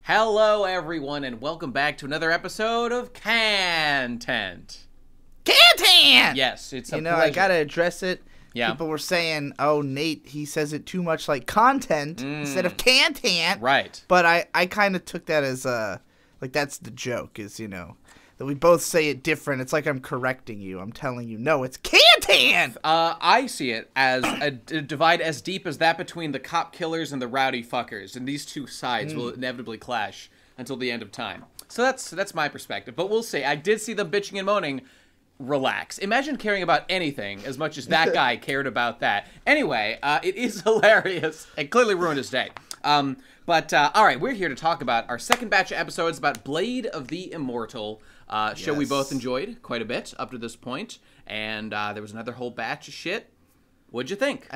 Hello, everyone, and welcome back to another episode of Content. Content! Yes, it's a I pleasure. gotta address it. Yeah. People were saying, oh, Nate, he says it too much like content instead of content. Right. But I kind of took that as, like, that's the joke, is, that we both say it different. It's like I'm correcting you. I'm telling you, no, it's content! I see it as a divide as deep as that between the cop killers and the rowdy fuckers, and these two sides will inevitably clash until the end of time. So that's my perspective. But we'll see. I did see them bitching and moaning. Relax. Imagine caring about anything as much as that guy cared about that. Anyway, it is hilarious. It clearly ruined his day. But all right, we're here to talk about our second batch of episodes about Blade of the Immortal. Show we both enjoyed quite a bit up to this point. And there was another whole batch of shit. What'd you think?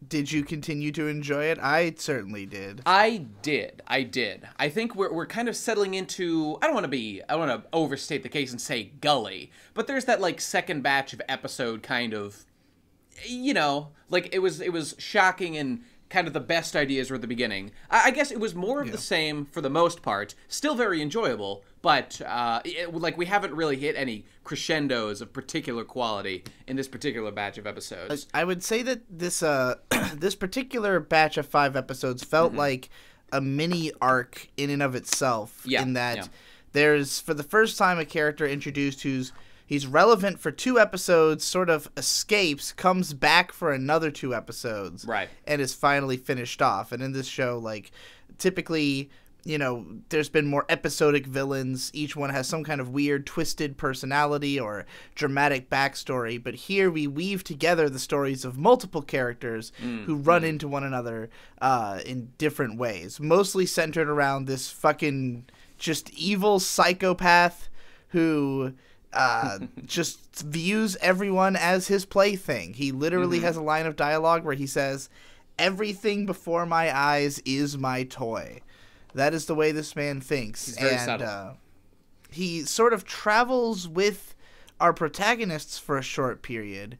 Did you continue to enjoy it? I certainly did. I did. I think we're kind of settling into, I don't want to overstate the case and say gully, but there's that like second batch of episode kind of, like it was shocking and kind of the best ideas were at the beginning. I guess it was more of the same for the most part, still very enjoyable, but we haven't really hit any crescendos of particular quality in this particular batch of episodes. I would say that this this particular batch of 5 episodes felt like a mini arc in and of itself. Yeah, in that there's, for the first time, a character introduced he's relevant for 2 episodes, sort of escapes, comes back for another 2 episodes, right, and is finally finished off. And in this show, like, typically, there's been more episodic villains. Each one has some kind of weird, twisted personality or dramatic backstory. But here we weave together the stories of multiple characters who run into one another in different ways. Mostly centered around this fucking just evil psychopath who just views everyone as his plaything. He literally has a line of dialogue where he says, "Everything before my eyes is my toy." That is the way this man thinks. He's very subtle. He sort of travels with our protagonists for a short period,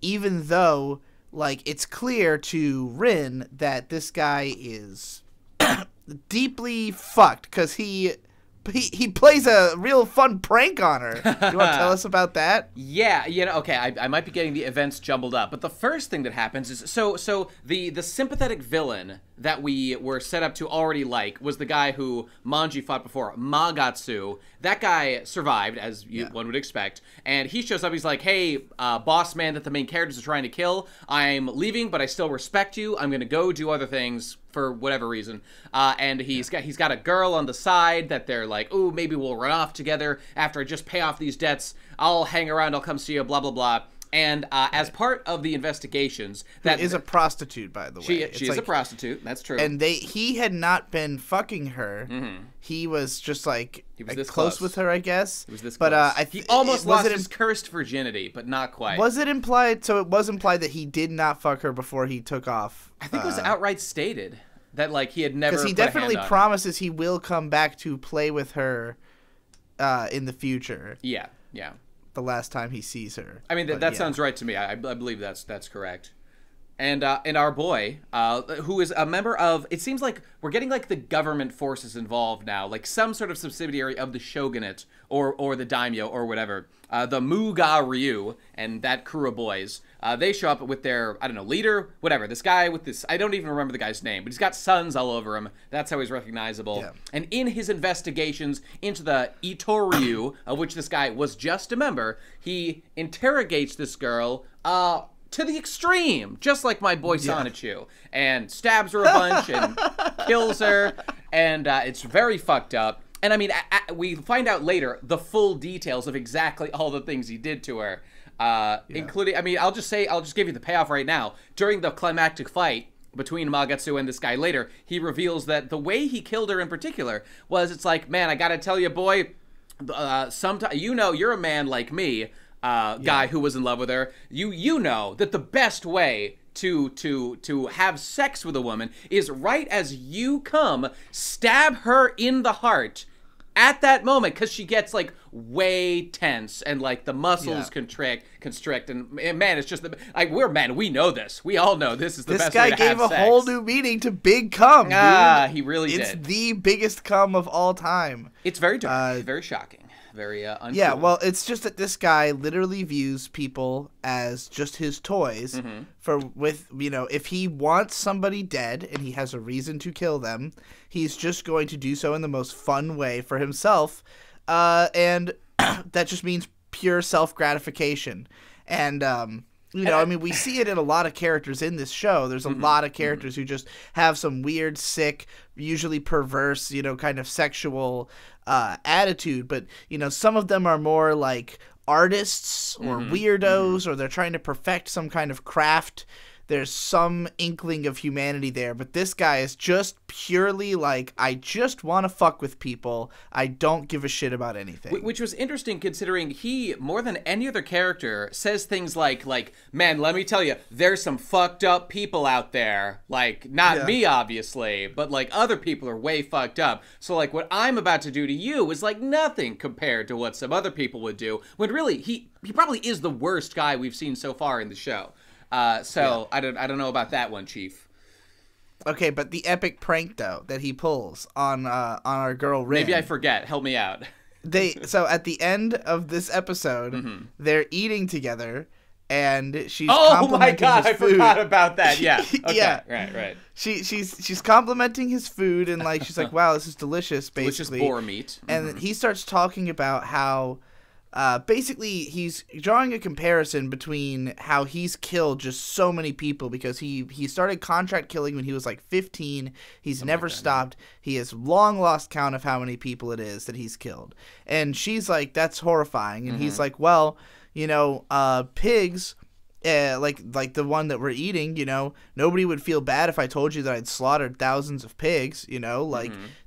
even though, like, it's clear to Rin that this guy is deeply fucked because he plays a real fun prank on her. You want to tell us about that? Yeah, okay, I might be getting the events jumbled up, but the first thing that happens is, so the sympathetic villain that we were set up to already like was the guy who Manji fought before, Magatsu. That guy survived, as one would expect, and he shows up, he's like, hey, boss man that the main characters are trying to kill, I'm leaving, but I still respect you, I'm gonna go do other things for whatever reason, and he's got a girl on the side that they're like, ooh, maybe we'll run off together after I just pay off these debts, I'll hang around, I'll come see you, blah, blah, blah. And as part of the investigations, that is a prostitute, by the way. She is a prostitute. That's true. And he had not been fucking her. He was just like he was this close with her, I guess. He was this but close. He almost lost his cursed virginity, but not quite. Was it implied? So it was implied that he did not fuck her before he took off. I think it was outright stated that like he had never. Because he definitely promises he will come back to play with her in the future. Yeah. The last time he sees her. I mean, that sounds right to me. I believe that's correct. And our boy, who is a member of, it seems like we're getting like the government forces involved now, like some sort of subsidiary of the shogunate or the daimyo or whatever. The Muga Ryu and that crew of boys, they show up with their, I don't know, leader, whatever. This guy with this, I don't even remember the guy's name, but he's got suns all over him. That's how he's recognizable. Yeah. And in his investigations into the Itoryu, of which this guy was just a member, he interrogates this girl, to the extreme, just like my boy Sonichu, and stabs her a bunch and kills her, and it's very fucked up. And I mean, we find out later the full details of exactly all the things he did to her, including, I mean, I'll just give you the payoff right now. During the climactic fight between Magatsu and this guy later, he reveals that the way he killed her in particular was, it's like, man, I gotta tell you, boy, sometimes, you're a man like me, guy who was in love with her, you know that the best way to have sex with a woman is right as you come, stab her in the heart, at that moment, because she gets like way tense and like the muscles constrict, and man, it's just we're men, we know this, we all know this is the best way to have sex. This guy gave a whole new meaning to big cum, dude. He really did. It's the biggest cum of all time. It's very dark, very shocking. Very uncool. Yeah, well, it's just that this guy literally views people as just his toys. If he wants somebody dead and he has a reason to kill them, he's just going to do so in the most fun way for himself, and that just means pure self-gratification. And I mean, we see it in a lot of characters in this show. There's a lot of characters who just have some weird, sick, usually perverse, kind of sexual attitude. But, some of them are more like artists or weirdos, or they're trying to perfect some kind of craft. There's some inkling of humanity there, but this guy is just purely like, I just want to fuck with people. I don't give a shit about anything. Which was interesting, considering he, more than any other character, says things like, man, let me tell you, there's some fucked up people out there. Like, not me, obviously, but like other people are way fucked up. So like what I'm about to do to you is like nothing compared to what some other people would do. When really, he probably is the worst guy we've seen so far in the show. I don't know about that one, Chief. Okay, but the epic prank though that he pulls on our girl Rin. Maybe I forget. Help me out. So at the end of this episode, they're eating together, and she's complimenting his food. I forgot about that. Yeah. Okay. Yeah. Right. She's complimenting his food, and like she's like, "Wow, this is delicious." Basically, delicious boar meat. And he's starts talking about how. Basically, he's drawing a comparison between how he's killed just so many people, because he started contract killing when he was like 15. He's never stopped. He has long lost count of how many people it is that he's killed. And she's like, that's horrifying. And he's like, well, pigs, like the one that we're eating, nobody would feel bad if I told you that I'd slaughtered thousands of pigs,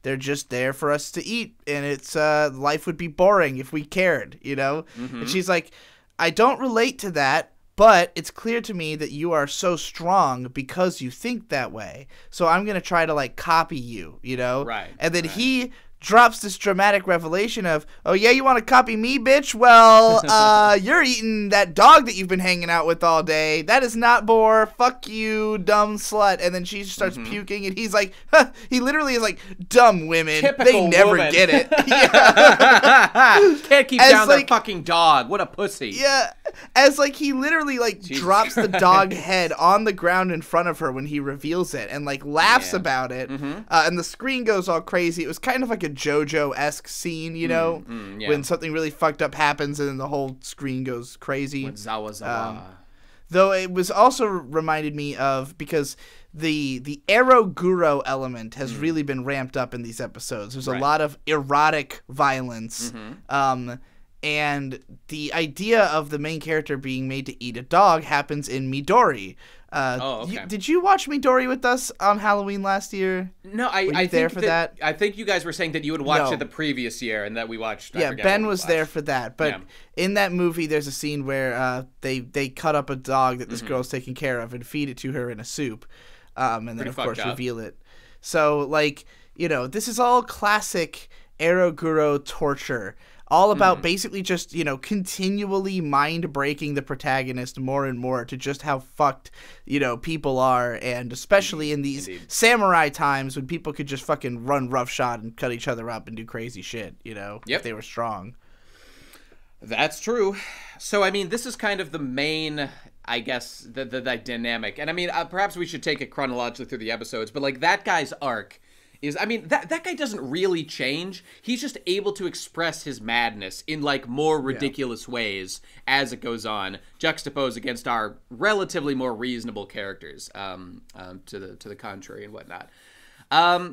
they're just there for us to eat, and it's life would be boring if we cared, And she's like, I don't relate to that, but it's clear to me that you are so strong because you think that way. So I'm going to try to like copy you, Right. And then he drops this dramatic revelation of, oh yeah, you want to copy me, bitch? Well, you're eating that dog that you've been hanging out with all day. That is not boar. Fuck you, dumb slut. And then she starts puking, and he's like, huh, he literally is like, dumb women. Typical they never woman. get it. Can't keep down their fucking dog. What a pussy. Yeah. As like he literally like drops the dog head on the ground in front of her when he reveals it, and like laughs about it. And the screen goes all crazy. It was kind of like a JoJo-esque scene, when something really fucked up happens and then the whole screen goes crazy. When Zawa. Though it was also reminded me of, because the Eroguro element has really been ramped up in these episodes. There's a lot of erotic violence. And the idea of the main character being made to eat a dog happens in Midori. Did you watch Midori with us on Halloween last year? No, I there for that. I think you guys were saying that you would watch it the previous year, and that we watched. Yeah, Ben was there for that. But in that movie, there's a scene where they cut up a dog that this girl's taking care of and feed it to her in a soup, and then of course reveal it. So like, this is all classic Eroguro torture. All about basically just, continually mind-breaking the protagonist more and more to just how fucked, people are. And especially in these samurai times when people could just fucking run roughshod and cut each other up and do crazy shit, if they were strong. That's true. So, I mean, this is kind of the main, I guess, the dynamic. And, I mean, perhaps we should take it chronologically through the episodes. But, like, that guy's arc is, I mean, that guy doesn't really change. He's just able to express his madness in like more ridiculous ways as it goes on, juxtaposed against our relatively more reasonable characters, to the contrary and whatnot.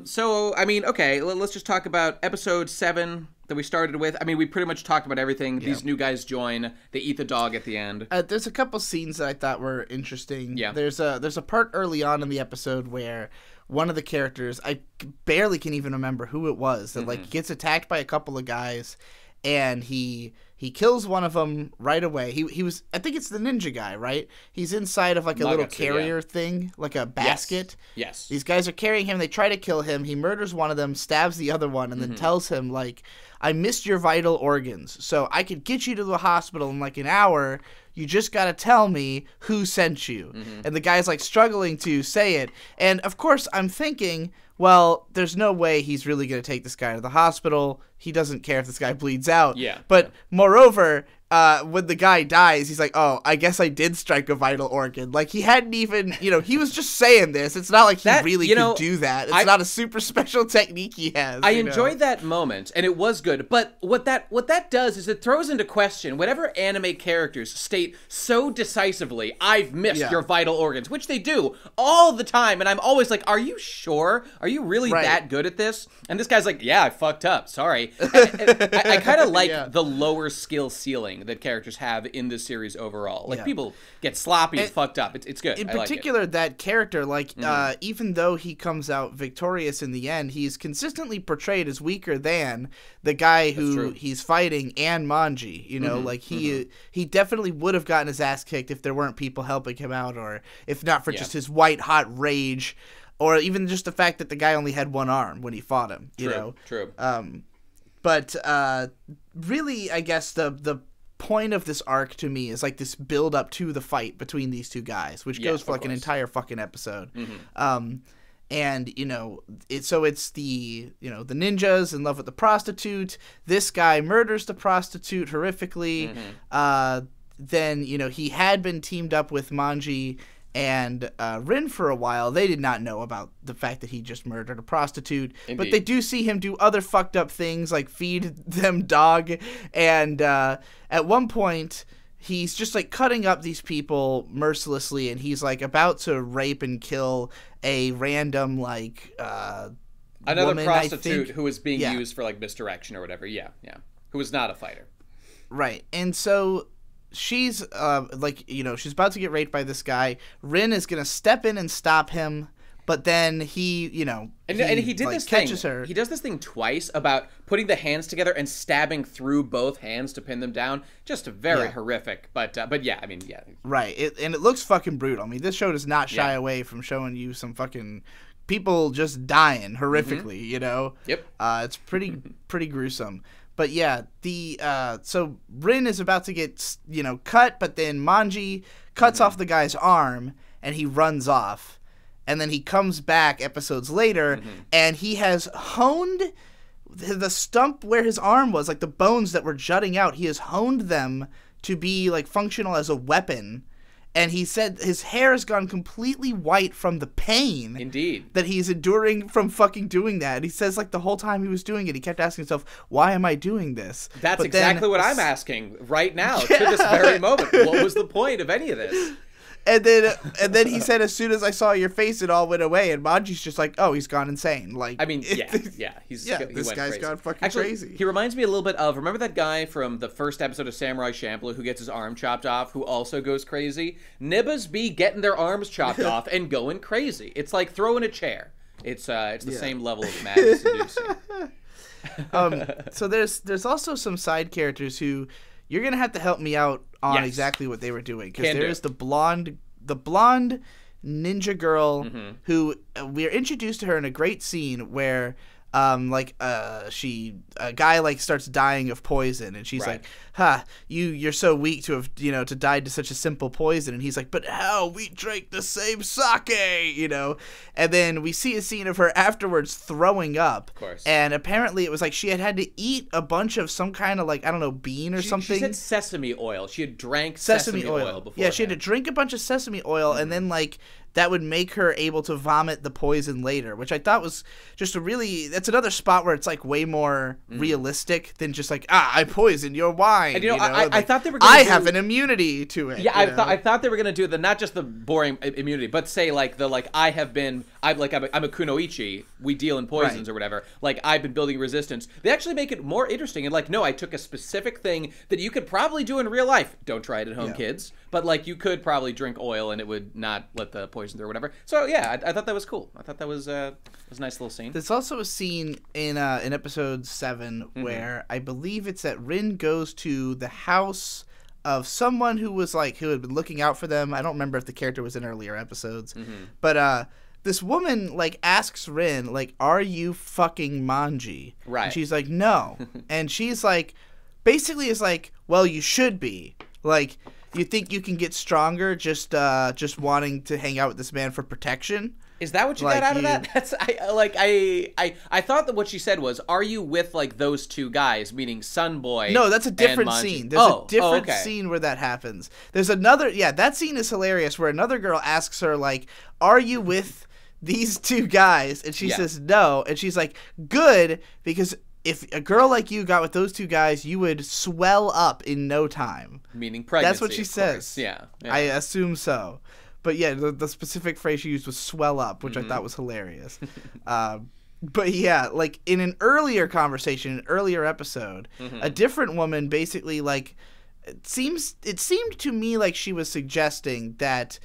So I mean, okay, let's just talk about episode 7 that we started with. I mean, we pretty much talked about everything. These new guys join. They eat the dog at the end. There's a couple scenes that I thought were interesting. Yeah. There's a part early on in the episode where one of the characters, I barely can even remember who it was, that like gets attacked by a couple of guys, and he kills one of them right away. He was, I think it's the ninja guy, right? He's inside of like a little carrier thing, like a basket. Yes. These guys are carrying him. They try to kill him. He murders one of them, stabs the other one, and then tells him, like, I missed your vital organs, so I could get you to the hospital in like an hour. You just got to tell me who sent you. And the guy's like struggling to say it. And of course, I'm thinking, well, there's no way he's really going to take this guy to the hospital. He doesn't care if this guy bleeds out. Yeah. But moreover, when the guy dies, he's like, oh, I guess I did strike a vital organ. Like, he hadn't even, he was just saying this. It's not like he really could do that. It's not a super special technique he has. I enjoyed that moment, and it was good. But what that does is it throws into question whenever anime characters state so decisively, I've missed your vital organs, which they do all the time. And I'm always like, are you sure? Are you really that good at this? And this guy's like, yeah, I fucked up. Sorry. I kind of like the lower skill ceiling that characters have in this series overall. Like, people get sloppy and fucked up. It's good. In particular, that character, like, even though he comes out victorious in the end, he's consistently portrayed as weaker than the guy who he's fighting and Manji. Like, he definitely would have gotten his ass kicked if there weren't people helping him out, or if not for just his white hot rage, or even just the fact that the guy only had one arm when he fought him. True. But really, I guess the point of this arc to me is like this build up to the fight between these two guys, which goes for like an entire fucking episode. And it's the the ninjas in love with the prostitute. This guy murders the prostitute horrifically. Then he had been teamed up with Manji and Rin for a while. They did not know about the fact that he just murdered a prostitute. Indeed. But they do see him do other fucked up things, like feed them dog. And at one point, he's just like cutting up these people mercilessly, and he's like about to rape and kill a random like another woman, prostitute who was being used for like misdirection or whatever. Yeah. Who was not a fighter. Right. And so she's she's about to get raped by this guy. Rin is gonna step in and stop him, but then he did this catches thing. her. He does this thing twice about putting the hands together and stabbing through both hands to pin them down. Just very horrific, but yeah, I mean, yeah. Right, and it looks fucking brutal. I mean, this show does not shy away from showing you some fucking people just dying horrifically. Yep. It's pretty gruesome. But yeah, so Rin is about to get, cut, but then Manji cuts off the guy's arm, and he runs off. And then he comes back episodes later, and he has honed the stump where his arm was, like the bones that were jutting out, he has honed them to be, like, functional as a weapon. And he said his hair has gone completely white from the pain. Indeed. That he's enduring from fucking doing that. And he says, like, the whole time he was doing it, he kept asking himself, why am I doing this? That's exactly what I'm asking right now, to this very moment. What was the point of any of this? And then he said, as soon as I saw your face, it all went away. And Manji's just like, oh, he's gone insane. Like, I mean, he this went guy's crazy. gone fucking crazy. He reminds me a little bit of, remember that guy from the first episode of Samurai Champloo who gets his arm chopped off, who also goes crazy? Nibbas be getting their arms chopped off and going crazy. It's like throwing a chair. It's the same level of madness inducing. So there's also some side characters who you're gonna have to help me out on exactly what they were doing, because there is the blonde ninja girl who we're introduced to her in a great scene where a guy like starts dying of poison, and she's like, you're so weak to have to die to such a simple poison. And he's like, but how? We drank the same sake, and then we see a scene of her afterwards throwing up, of course, and apparently it was like she had to eat a bunch of some kind of, like, I don't know, bean or something. She said sesame oil. She had drank sesame oil before. Yeah, she had to drink a bunch of sesame oil, and then like that would make her able to vomit the poison later, which I thought was just that's another spot where it's like way more realistic than just like, I poisoned your wine. And I thought they were gonna have an immunity to it. Yeah, I thought they were gonna do not just the boring immunity, but say like I I'm a kunoichi. We deal in poisons or whatever. Like, I've been building resistance. They actually make it more interesting. And like, no, I took a specific thing that you could probably do in real life. Don't try it at home, kids. But like, you could probably drink oil and it would not let the poison through or whatever. So yeah, I thought that was cool. I thought that was a nice little scene. There's also a scene in episode 7 where I believe it's that Rin goes to the house of someone who had been looking out for them. I don't remember if the character was in earlier episodes, but this woman like asks Rin like, "Are you fucking Manji?" Right. And she's like, "No," and she's like, basically is like, "Well, you should be. Like, you think you can get stronger just wanting to hang out with this man for protection?" Is that what you got out of that? That's I thought that what she said was, "Are you with like those two guys?" Meaning Sunboy. No, that's a different scene. There's a different scene where that happens. There's another. Yeah, that scene is hilarious. Where another girl asks her like, "Are you with these two guys?" And she says no, and she's like, "Good, because if a girl like you got with those two guys, you would swell up in no time." Meaning pregnancy. That's what she says. Yeah. I assume so. But yeah, the specific phrase she used was "swell up," which I thought was hilarious. But yeah, like in an earlier conversation, an earlier episode, a different woman basically like it seemed to me like she was suggesting that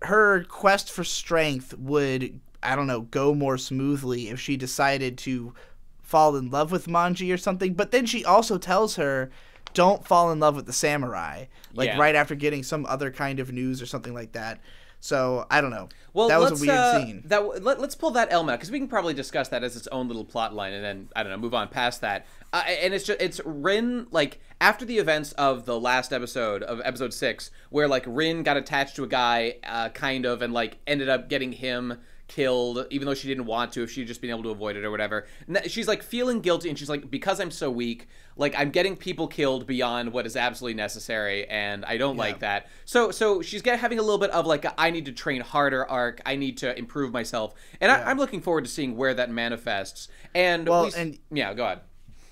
her quest for strength would, I don't know, go more smoothly if she decided to fall in love with Manji or something. But then she also tells her, don't fall in love with the samurai, right after getting some other kind of news or something like that. So I don't know. Well, that was a weird scene. Let's pull that element out, because we can probably discuss that as its own little plot line, and then I don't know, move on past that. And it's Rin, like after the events of the last episode of episode 6, where like Rin got attached to a guy, kind of, and like ended up getting him killed, even though she didn't want to, if she'd just been able to avoid it or whatever. And she's like feeling guilty, and she's like, because I'm so weak, like I'm getting people killed beyond what is absolutely necessary, and I don't like that. So she's having a little bit of like I need to train harder arc. I need to improve myself, and I'm looking forward to seeing where that manifests. And go ahead.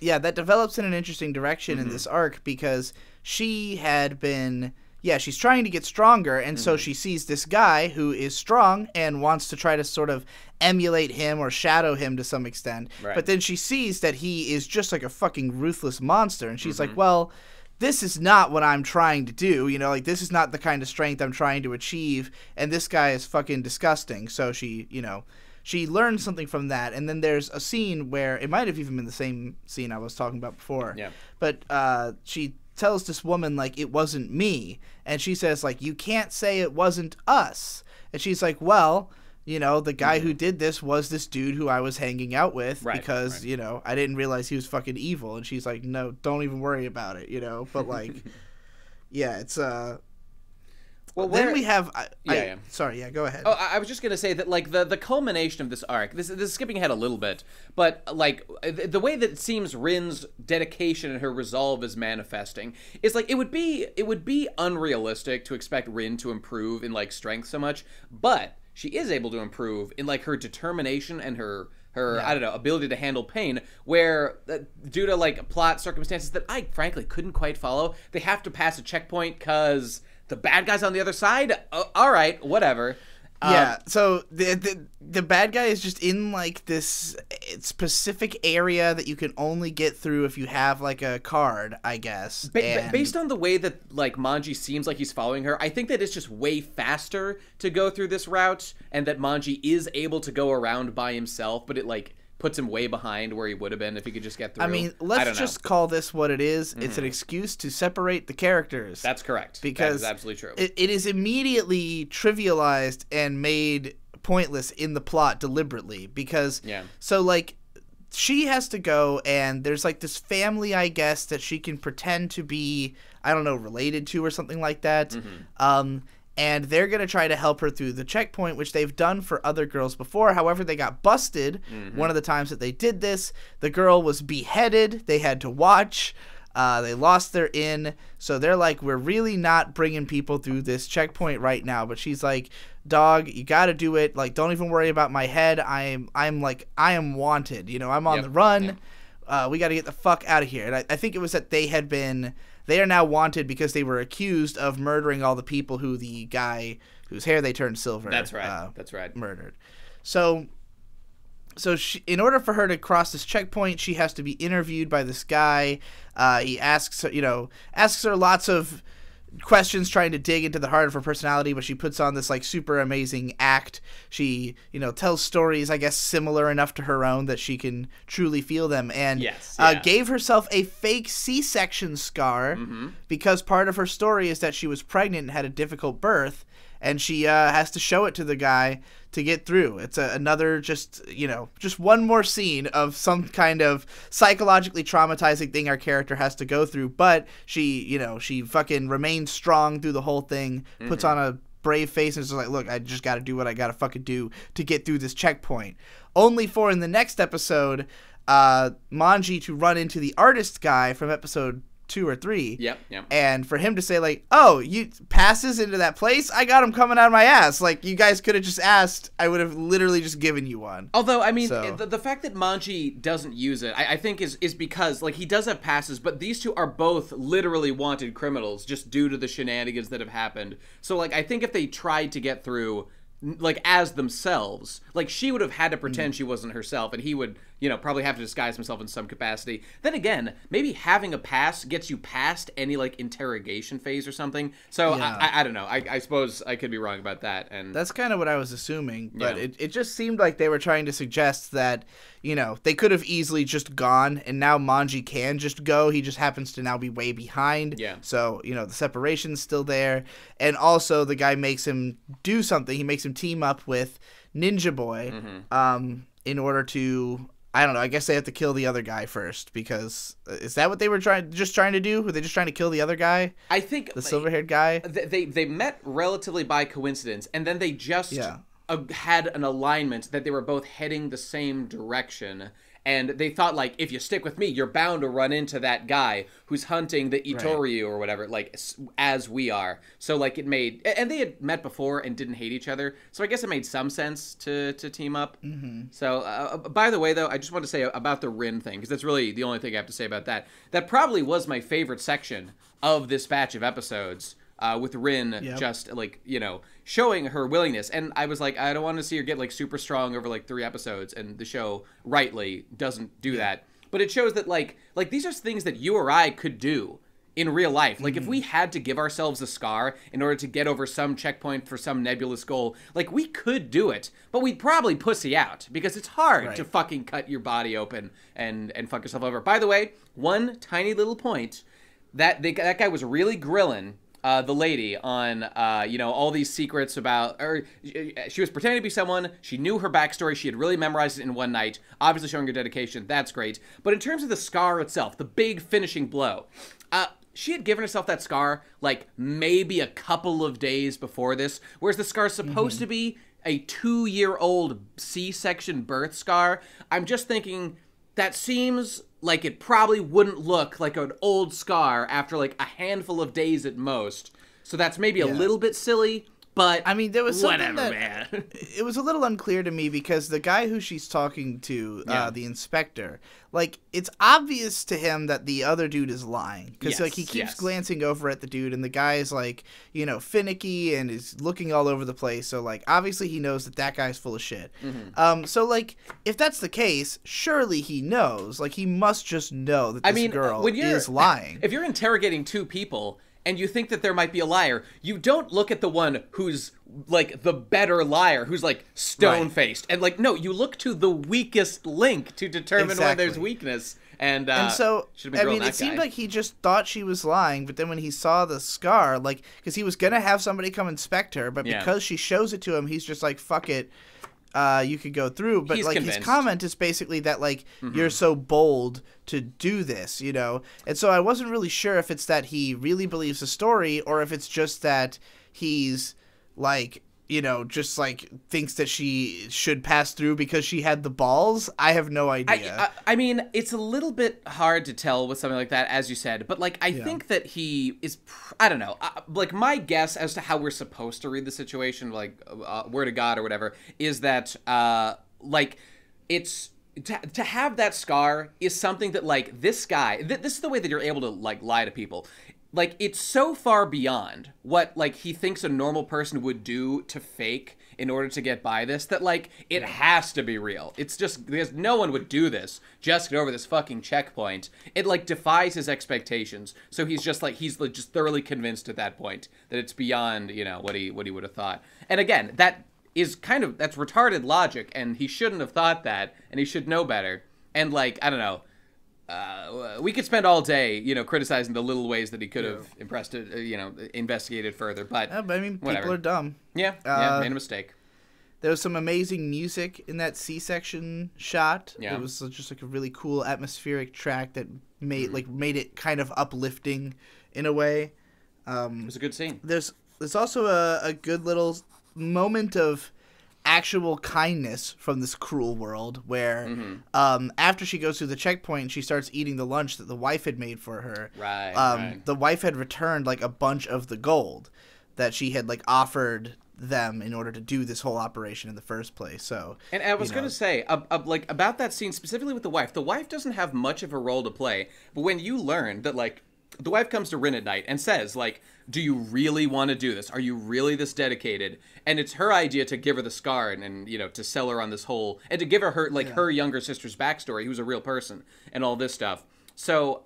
Yeah, that develops in an interesting direction in this arc, because she had been. Yeah, she's trying to get stronger, and so she sees this guy who is strong and wants to try to sort of emulate him or shadow him to some extent. Right. But then she sees that he is just like a fucking ruthless monster, and she's like, well, this is not what I'm trying to do, you know, like this is not the kind of strength I'm trying to achieve, and this guy is fucking disgusting. So she, you know, she learned something from that. And then there's a scene where, it might have even been the same scene I was talking about before, but she tells this woman like, it wasn't me, and she says like, you can't say it wasn't us. And she's like, well, you know, the guy who did this was this dude who I was hanging out with, because you know, I didn't realize he was fucking evil. And she's like, no, don't even worry about it, you know. But like yeah, it's well, then we have sorry, go ahead. Oh, I was just gonna say that like the culmination of this arc. This is skipping ahead a little bit, but like the way that it seems Rin's dedication and her resolve is manifesting is like it would be unrealistic to expect Rin to improve in like strength so much, but she is able to improve in like her determination and her I don't know, ability to handle pain, where due to like plot circumstances that I frankly couldn't quite follow, they have to pass a checkpoint because the bad guy's on the other side. All right, whatever. Yeah, so the bad guy is just in like this specific area that you can only get through if you have like a card, I guess. Based on the way that like Manji seems like he's following her, I think that it's just way faster to go through this route, and that Manji is able to go around by himself, but it like puts him way behind where he would have been if he could just get through. I mean, let's just call this what it is. It's an excuse to separate the characters. That's correct. Because that is absolutely true. It is immediately trivialized and made pointless in the plot deliberately. Because, so like, she has to go, and there's like this family, I guess, that she can pretend to be, I don't know, related to or something like that. And they're going to try to help her through the checkpoint, which they've done for other girls before. However, they got busted one of the times that they did this. The girl was beheaded. They had to watch. They lost their inn. So they're like, we're really not bringing people through this checkpoint right now. But she's like, dog, you got to do it. Like, don't even worry about my head. I am wanted. You know, I'm on the run. We got to get the fuck out of here. And I think it was that they are now wanted because they were accused of murdering all the people who the guy whose hair they turned silver. That's right. That's right. Murdered. So she, in order for her to cross this checkpoint, she has to be interviewed by this guy. He asks her lots of questions, trying to dig into the heart of her personality, but she puts on this like super amazing act. She, tells stories, I guess, similar enough to her own that she can truly feel them, and gave herself a fake C-section scar because part of her story is that she was pregnant and had a difficult birth, and she has to show it to the guy to get through. It's another just one more scene of some kind of psychologically traumatizing thing our character has to go through. But she fucking remains strong through the whole thing, puts on a brave face, and is like, look, I just got to do what I got to fucking do to get through this checkpoint. Only for in the next episode, Manji to run into the artist guy from episode 2 or 3. Yep. And for him to say like, oh, you passes into that place? I got him coming out of my ass. Like, you guys could have just asked. I would have literally just given you one. Although, I mean, the fact that Manji doesn't use it, I think is because, like, he does have passes, but these two are both literally wanted criminals just due to the shenanigans that have happened. So, like, I think if they tried to get through, like, as themselves, like, she would have had to pretend she wasn't herself, and he would, probably have to disguise himself in some capacity. Then again, maybe having a pass gets you past any, like, interrogation phase or something. So, I don't know. I suppose I could be wrong about that. And that's kind of what I was assuming, but it just seemed like they were trying to suggest that, they could have easily just gone, and now Manji can just go. He just happens to now be way behind. Yeah. So, the separation's still there. And also, the guy makes him do something. He makes him team up with Ninja Boy in order to... I don't know. I guess they have to kill the other guy first, because is that what they were trying to do? Were they just trying to kill the other guy? I think the silver-haired guy. They met relatively by coincidence, and then they just had an alignment that they were both heading the same direction. And they thought, like, if you stick with me, you're bound to run into that guy who's hunting the Itoryu or whatever, like, as we are. So, like, it made... And they had met before and didn't hate each other, so I guess it made some sense to team up. So, by the way, though, I just want to say about the Rin thing, because that's really the only thing I have to say about that. That probably was my favorite section of this batch of episodes, with Rin just, like, showing her willingness. And I was like, I don't want to see her get, like, super strong over, like, 3 episodes, and the show rightly doesn't do that. But it shows that, like these are things that you or I could do in real life. Like, if we had to give ourselves a scar in order to get over some checkpoint for some nebulous goal, like, we could do it, but we'd probably pussy out, because it's hard to fucking cut your body open and fuck yourself over. By the way, one tiny little point, that guy was really grilling the lady on, all these secrets about, or she was pretending to be someone, she knew her backstory, she had really memorized it in one night, obviously showing her dedication, that's great. But in terms of the scar itself, the big finishing blow, she had given herself that scar, like, maybe a couple of days before this, whereas the scar's supposed to be a 2-year-old C-section birth scar. I'm just thinking, that seems like it probably wouldn't look like an old scar after, like, a handful of days at most. So that's maybe a little bit silly, but I mean, there was something whatever, that, man. It was a little unclear to me, because the guy who she's talking to, the inspector, like, it's obvious to him that the other dude is lying. Because, like, he keeps glancing over at the dude, and the guy is, like, finicky and is looking all over the place. So, like, obviously he knows that guy's full of shit. So, like, if that's the case, surely he knows. Like, he must just know that this girl is lying. If you're interrogating 2 people and you think that there might be a liar, you don't look at the one who's, like, the better liar, who's, like, stone-faced. And, like, no, you look to the weakest link to determine when there's weakness. And so, I mean, it seemed like he just thought she was lying, but then when he saw the scar, like, because he was going to have somebody come inspect her, but because she shows it to him, he's just like, fuck it. You could go through, but, he's like, convinced. His comment is basically that, like, you're so bold to do this, And so I wasn't really sure if it's that he really believes the story, or if it's just that he's, like, just, like, thinks that she should pass through because she had the balls. I have no idea. I mean, it's a little bit hard to tell with something like that, as you said, but, like, I think that he is, I don't know, like, my guess as to how we're supposed to read the situation, like, word of God or whatever, is that, like, it's... To have that scar is something that, like, this guy... This is the way that you're able to, like, lie to people. Like, it's so far beyond what, like, he thinks a normal person would do to fake in order to get by this that like it has to be real. It's just because no one would do this just get over this fucking checkpoint. It like defies his expectations. So he's just thoroughly convinced at that point that it's beyond, you know, what he would have thought. And again, that's retarded logic, and he shouldn't have thought that, and he should know better. And like, I don't know. We could spend all day, you know, criticizing the little ways that he could have investigated further. But I mean, whatever. people are dumb. Yeah, made a mistake. There was some amazing music in that C-section shot. Yeah. It was just like a really cool atmospheric track that made it kind of uplifting in a way. It was a good scene. There's also a good little moment of actual kindness from this cruel world where after she goes through the checkpoint, she starts eating the lunch that the wife had made for her. Right. The wife had returned like a bunch of the gold that she had like offered them in order to do this whole operation in the first place. So, and I was going to say like about that scene specifically with the wife doesn't have much of a role to play, but when you learn that like the wife comes to Rin at night and says like, do you really want to do this? Are you really this dedicated? And it's her idea to give her the scar and you know, to sell her on this whole, and to give her her younger sister's backstory, who's a real person, and all this stuff. So,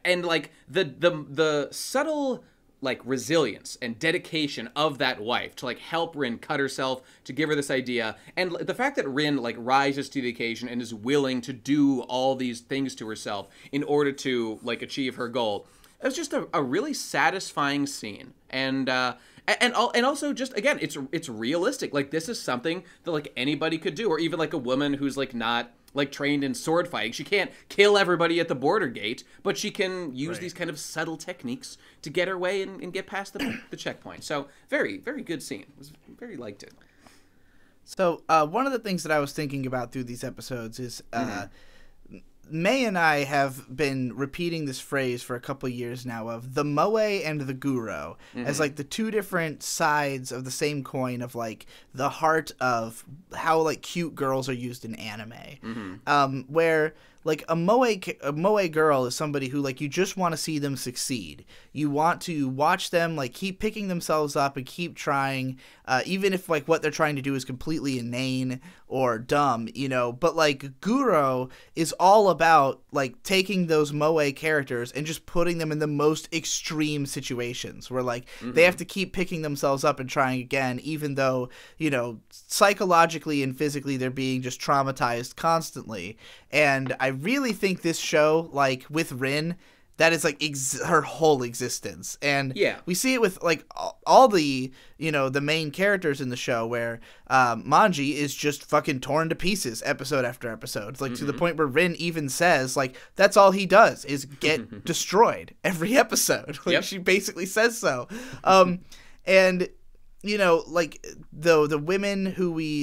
and like the subtle like resilience and dedication of that wife to like help Rin cut herself, to give her this idea, and the fact that Rin like rises to the occasion and is willing to do all these things to herself in order to like achieve her goal. It was just a really satisfying scene, and also just again, it's realistic. Like this is something that like anybody could do, or even like a woman who's like not like trained in sword fighting. She can't kill everybody at the border gate, but she can use these kind of subtle techniques to get her way and get past the checkpoint. So very, very good scene. Very liked it. So one of the things that I was thinking about through these episodes is May and I have been repeating this phrase for a couple of years now of the moe and the guro as like the two different sides of the same coin of like the heart of how like cute girls are used in anime. Where like a moe girl is somebody who like you just want to see them succeed. You want to watch them like keep picking themselves up and keep trying, even if like what they're trying to do is completely inane or dumb, you know. But like Guro is all about like taking those moe characters and just putting them in the most extreme situations where like they have to keep picking themselves up and trying again, even though, you know, psychologically and physically they're being just traumatized constantly. And I really think this show, like with Rin, that is like her whole existence. And we see it with like all the, you know, the main characters in the show where Manji is just fucking torn to pieces episode after episode. It's like to the point where Rin even says like that's all he does is get destroyed every episode. Like she basically says so. And you know, like the women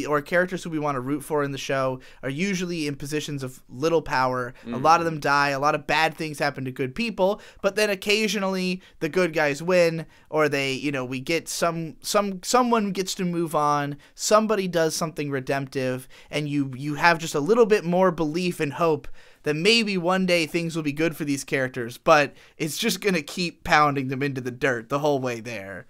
or characters who we want to root for in the show are usually in positions of little power. A lot of them die. A lot of bad things happen to good people. But then occasionally the good guys win, or they, you know, we get someone gets to move on. Somebody does something redemptive, and you have just a little bit more belief and hope that maybe one day things will be good for these characters. But it's just gonna keep pounding them into the dirt the whole way there.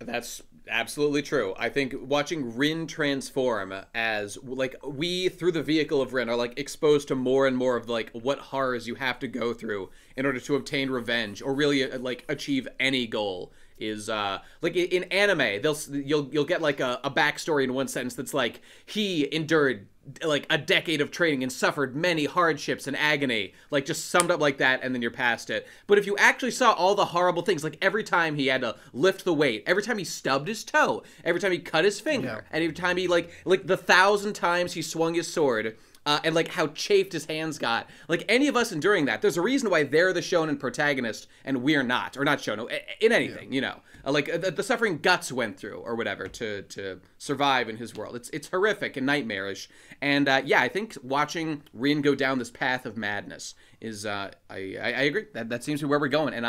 That's absolutely true. I think watching Rin transform as, like, we, through the vehicle of Rin, are, like, exposed to more and more of, like, what horrors you have to go through in order to obtain revenge or really, like, achieve any goal is, like, in anime, you'll get, like, a backstory in one sentence that's, like, he endured like a decade of training and suffered many hardships and agony, like just summed up like that, and then you're past it. But if you actually saw all the horrible things, like every time he had to lift the weight, every time he stubbed his toe, every time he cut his finger, and every time he like the 1,000 times he swung his sword, and like how chafed his hands got, like any of us enduring that, there's a reason why they're the shonen protagonist and we're not, or not shonen in anything, you know, like the suffering Guts went through or whatever to survive in his world. It's horrific and nightmarish. And I think watching Rin go down this path of madness is I agree that seems to be where we're going, and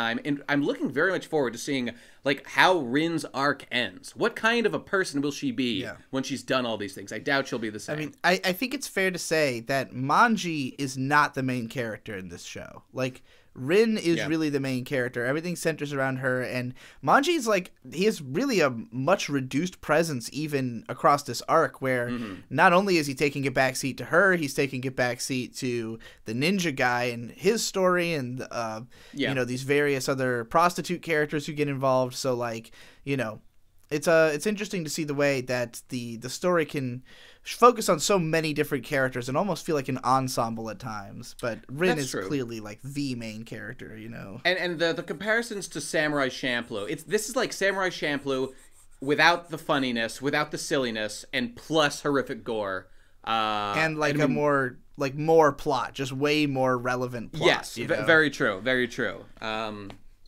I'm looking very much forward to seeing like how Rin's arc ends. What kind of a person will she be when she's done all these things? I doubt she'll be the same. I mean, I think it's fair to say that Manji is not the main character in this show. Like Rin is Yeah. really the main character. Everything centers around her, and Manji's like, he has really a much reduced presence even across this arc, where not only is he taking a backseat to her, he's taking a backseat to the ninja guy and his story, and you know, these various other prostitute characters who get involved. So like, you know, it's interesting to see the way that the story can focus on so many different characters and almost feel like an ensemble at times. But Rin That's is true. clearly like the main character, you know. And the comparisons to Samurai Champloo, this is like Samurai Champloo without the funniness, without the silliness, and plus horrific gore. And like more plot, just way more relevant plot. Yes, you know? very true, very true.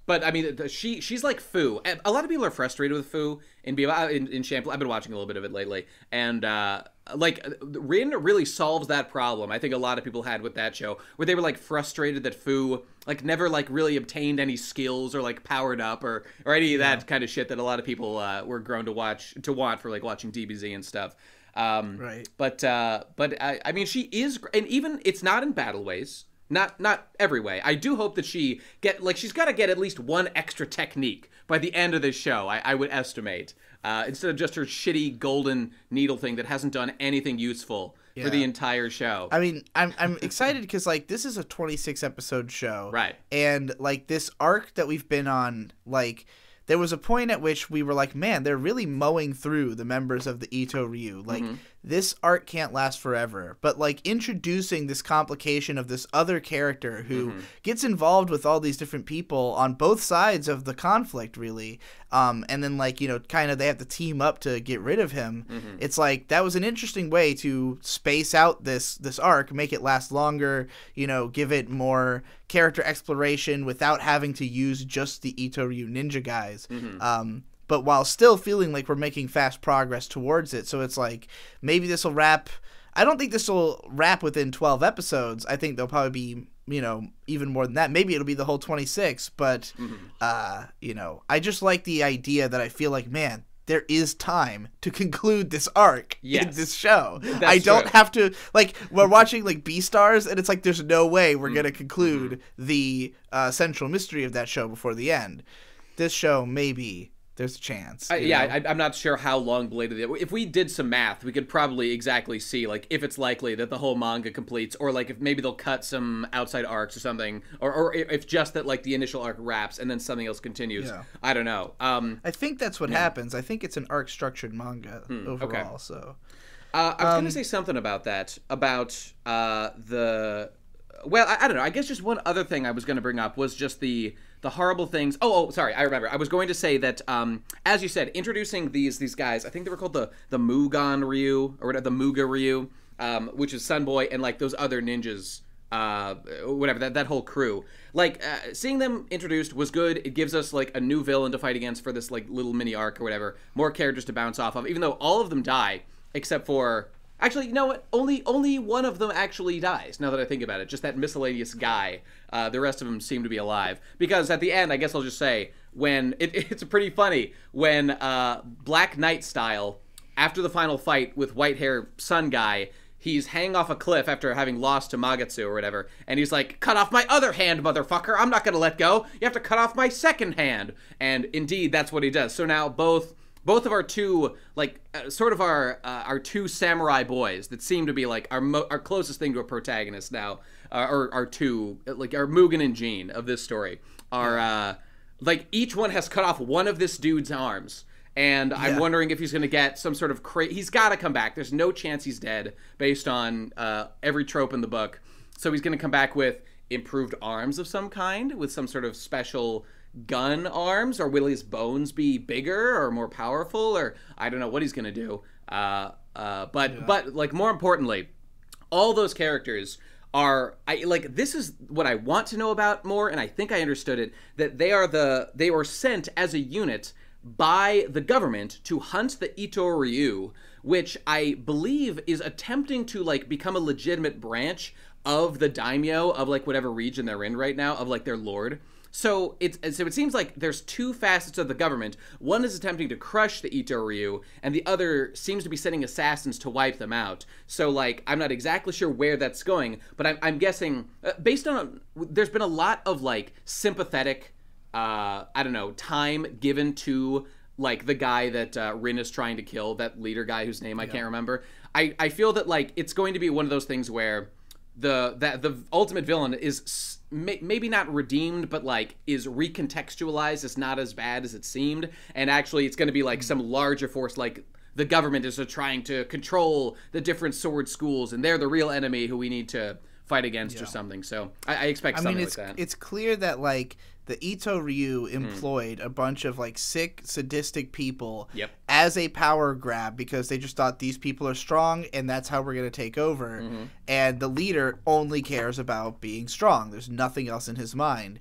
But I mean, she's like Fu. A lot of people are frustrated with Fu in Champloo. I've been watching a little bit of it lately, and like Rin really solves that problem. I think a lot of people had with that show, where they were like frustrated that Fu like never like really obtained any skills or like powered up or any of that kind of shit that a lot of people were grown to want for like watching DBZ and stuff. Right. But I mean, she is, and even it's not in battle ways. Not every way. I do hope that she's got to get at least one extra technique by the end of this show, I would estimate. Instead of just her shitty golden needle thing that hasn't done anything useful for the entire show. I mean, I'm excited because like this is a 26 episode show. Right. And like this arc that we've been on, like there was a point at which we were like, man, they're really mowing through the members of the Ito Ryu. Like, this arc can't last forever. But, like, introducing this complication of this other character who gets involved with all these different people on both sides of the conflict, really. And then, like, you know, kind of they have to team up to get rid of him. It's like, that was an interesting way to space out this arc, make it last longer, you know, give it more character exploration without having to use just the Ito Ryu ninja guys. But while still feeling like we're making fast progress towards it. So it's like, maybe this will wrap. I don't think this will wrap within 12 episodes. I think there'll probably be, you know, even more than that. Maybe it'll be the whole 26. But, you know, I just like the idea that I feel like, man, there is time to conclude this arc in this show. I don't have to, like, we're watching, like, Beastars, and it's like, there's no way we're going to conclude the central mystery of that show before the end. This show, maybe there's a chance. I'm not sure how long Blade of the... If we did some math, we could probably exactly see, like, if it's likely that the whole manga completes, or, like, if maybe they'll cut some outside arcs or something, or if just that, like, the initial arc wraps and then something else continues. Yeah. I don't know. I think that's what happens. I think it's an arc-structured manga overall, so... I was going to say something about that, about the... Well, I don't know. I guess just one other thing I was going to bring up was just the horrible things. Oh, sorry. I remember. I was going to say that, as you said, introducing these guys, I think they were called the Mugen Ryu, or whatever, the Muga Ryu, which is Sunboy, and, like, those other ninjas, whatever, that whole crew. Like, seeing them introduced was good. It gives us, like, a new villain to fight against for this, like, little mini arc or whatever. More characters to bounce off of, even though all of them die, except for... Actually, you know what? Only one of them actually dies, now that I think about it. Just that miscellaneous guy. The rest of them seem to be alive. Because at the end, I guess I'll just say, when... It's pretty funny. When Black Knight style, after the final fight with white hair sun guy, he's hanging off a cliff after having lost to Magatsu or whatever. And he's like, cut off my other hand, motherfucker. I'm not going to let go. You have to cut off my second hand. And indeed, that's what he does. So now both of our two, like, sort of our two samurai boys that seem to be, like, our closest thing to a protagonist now, or our two, like, our Mugen and Jean of this story, are, like, each one has cut off one of this dude's arms. And I'm wondering if he's going to get some sort of he's got to come back. There's no chance he's dead based on every trope in the book. So he's going to come back with improved arms of some kind, with some sort of special gun arms, or will his bones be bigger or more powerful, or I don't know what he's gonna do. But like, more importantly, all those characters are, this is what I want to know about more, and I think I understood it, that they were sent as a unit by the government to hunt the Ito Ryu, which I believe is attempting to, like, become a legitimate branch of the daimyo of, like, whatever region they're in right now, of, like, their lord. So it seems like there's two facets of the government. One is attempting to crush the Ito Ryu, and the other seems to be sending assassins to wipe them out. So like I'm not exactly sure where that's going, but I'm guessing based on there's been a lot of like sympathetic I don't know, time given to like the guy that Rin is trying to kill, that leader guy whose name I can't remember. I feel that like it's going to be one of those things where the ultimate villain is maybe not redeemed, but like is recontextualized. It's not as bad as it seemed, and actually it's going to be like some larger force, like the government is trying to control the different sword schools, and they're the real enemy who we need to fight against or something. So I expect something like that. It's clear that like the Ito Ryu employed a bunch of like sick, sadistic people as a power grab because they just thought these people are strong and that's how we're going to take over. And the leader only cares about being strong. There's nothing else in his mind.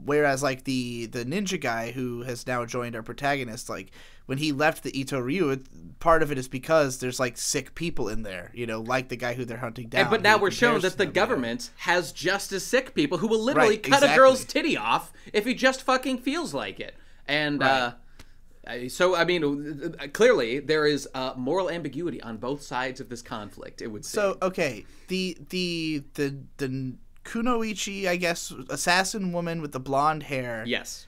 Whereas like the ninja guy who has now joined our protagonist, like when he left the Ito Ryu, part of it is because there's like sick people in there, you know, like the guy who they're hunting down. But now we're shown that the government has just as sick people who will literally cut a girl's titty off if he just fucking feels like it. And so, I mean, clearly there is moral ambiguity on both sides of this conflict, it would seem. So, okay, the Kunoichi, I guess, assassin woman with the blonde hair. Yes.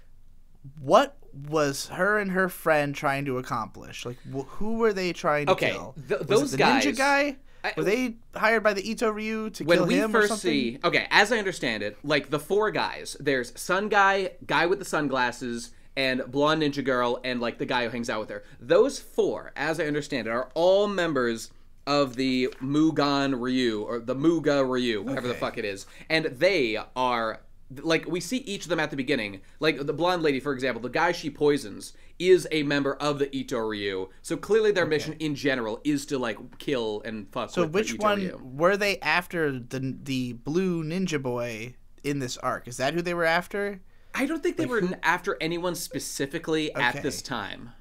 What was her and her friend trying to accomplish? Like, who were they trying to kill? Those guys. Ninja guy? Were they hired by the Ito Ryu to kill him or something? When we first see... Okay, as I understand it, like, the four guys, there's Sun Guy, guy with the sunglasses, and blonde ninja girl, and, like, the guy who hangs out with her. Those four, as I understand it, are all members of the Mugan Ryu, or the Muga Ryu, whatever the fuck it is. And they are... Like, we see each of them at the beginning. Like, the blonde lady, for example, the guy she poisons is a member of the Ito Ryu. So clearly their mission in general is to, like, kill and fuck with the Ito Ryu. So which one were they after the blue ninja boy in this arc? Is that who they were after? I don't think they were after anyone specifically at this time.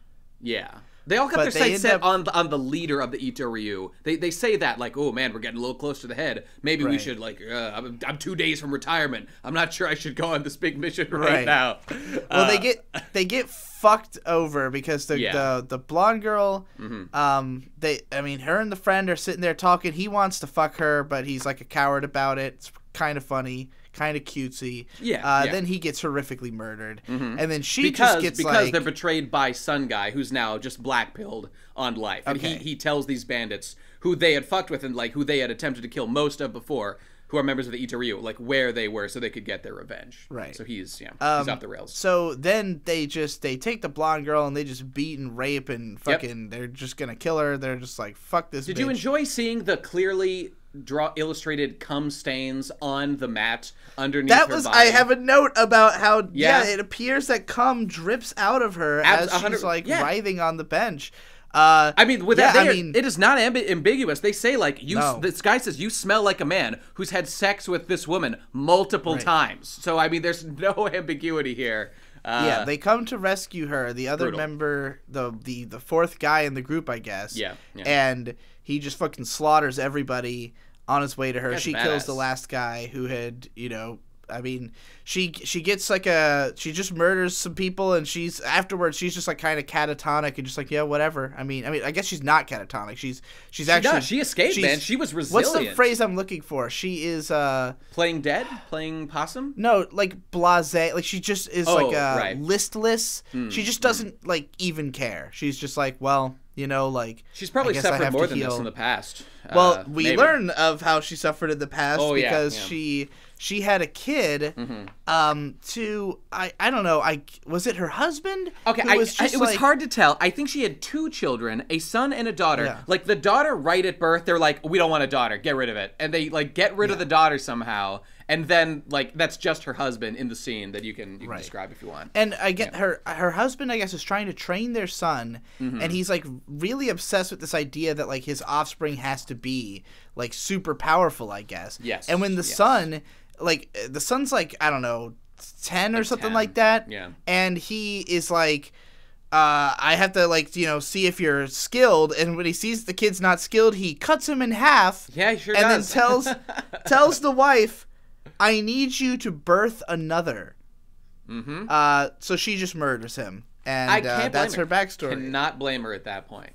Yeah. They all got their sights set on the leader of the Ito Ryu. They say that, like, oh, man, we're getting a little close to the head. Maybe we should, like, I'm 2 days from retirement. I'm not sure I should go on this big mission right now. Well, they get fucked over because the blonde girl, I mean, her and the friend are sitting there talking. He wants to fuck her, but he's, like, a coward about it. It's kind of funny. Kind of cutesy. Then he gets horrifically murdered. And then she just gets because they're betrayed by Sun Guy, who's now just black-pilled on life. And he tells these bandits who they had fucked with and like who they had attempted to kill most of before, who are members of the Ito Ryu, like where they were so they could get their revenge. Right. So he's off the rails. So then they take the blonde girl and they just beat and rape and fucking they're just gonna kill her. They're just like, fuck this bitch. Did you enjoy seeing the clearly illustrated cum stains on the mat underneath her body? I have a note about how it appears that cum drips out of her as she's like writhing on the bench. I mean, with it is not ambiguous. They say like this guy says you smell like a man who's had sex with this woman multiple times. So I mean, there's no ambiguity here. They come to rescue her. The other member, the fourth guy in the group, I guess. And he just fucking slaughters everybody on his way to her. She kills the last guy who had, I mean, she gets like she just murders some people, and afterwards she's just like kind of catatonic and just like, yeah, whatever. I mean, I guess she's not catatonic. She escaped, man. She was resilient. What's the phrase I'm looking for? She is playing dead, playing possum. No, like blasé. Like she just is listless. She just doesn't like even care. She's just like, well, like she's probably suffered more than this in the past. Well, we learn of how she suffered in the past because she had a kid. To I don't know. Was it her husband? Okay, it was hard to tell. I think she had 2 children, a son and a daughter. Yeah. Like the daughter, right at birth, they're like, we don't want a daughter. Get rid of it, and they like get rid of the daughter somehow. And then, like, that's just her husband in the scene that you can describe if you want. And I get her husband, I guess, is trying to train their son, and he's, like, really obsessed with this idea that, like, his offspring has to be, like, super powerful, I guess. Yes. And when the son, like, the son's, like, I don't know, 10 or something 10. Like that. Yeah. And he is, like... I have to, like, see if you're skilled. And when he sees the kid's not skilled, he cuts him in half. Yeah, he sure does. And then tells the wife, I need you to birth another. So she just murders him, and I can't that's blame her backstory. Cannot blame her at that point.